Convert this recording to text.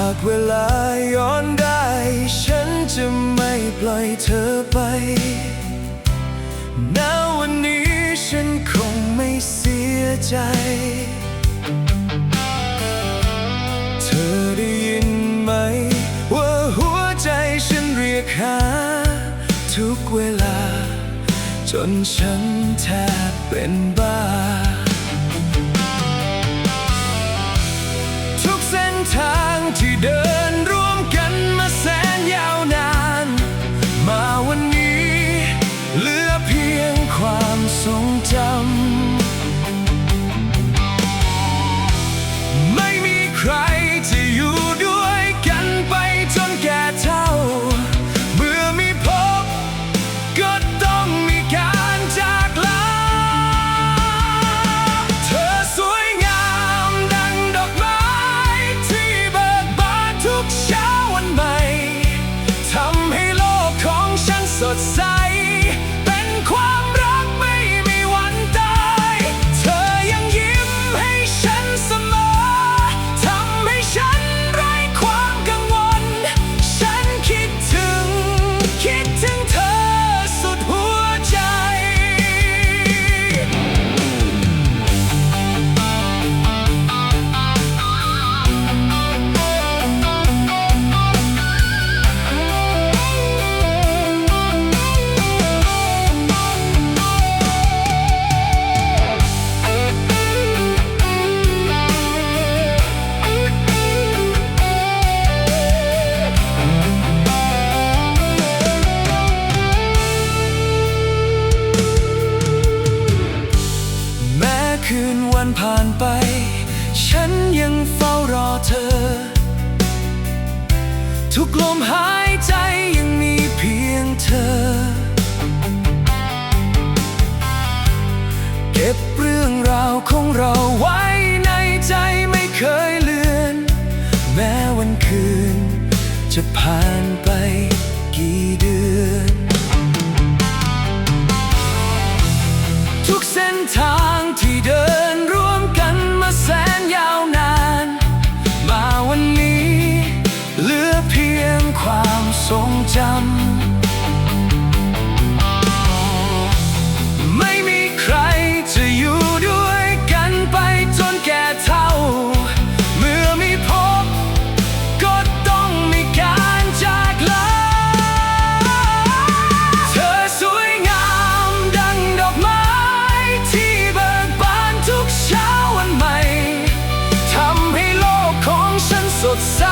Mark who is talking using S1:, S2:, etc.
S1: ากเวลาย้อนได้ฉันจะไม่ปล่อยเธอไปณวันนี้ฉันคงไม่เสียใจเธอได้ยินไหมว่าหัวใจฉันเรียกหาทุกเวลาจนฉันแทบเป็นบ้าทุกเส้นทางที่เดินร่วมกันมาแสนยาวนานมาวันนี้เหลือเพียงความทรงจำไม่มีใครจะอยู่ด้วยกันไปจนแก่เฒ่าเมื่อมีพบก็ต้องมีการจากลาเธอสวยงามดังดอกไม้ที่เบิกบานทุกเช้าวันใหม่ทำให้โลกของฉันสดใสเป็นความรักไม่มีวันตายเธอยังยิ้มให้ฉันเสมอทำให้ฉันไร้ความกังวลฉันคิดถึงเธอสุดหัวใจแม้คืนวันผ่านไปฉันยังเฝ้ารอเธอทุกลมหายใจยังมีเพียงเธอเก็บเรื่องราวของเราไว้ในใจไม่เคยเลือนแม้วันคืนจะผ่านไปกี่เดือนทุกเส้นทางที่เดินร่วมกันมาแสนยาวนานมาวันนี้เหลือเพียงความทรงจำไม่มีใครจะอยู่ด้วยกันไปจนแก่เฒ่าเมื่อมีพบก็ต้องมีการจากลาเธอสวยงามดังดอกไม้ที่เบิกบานทุกเช้าวันใหม่ทำให้โลกของฉันสดใส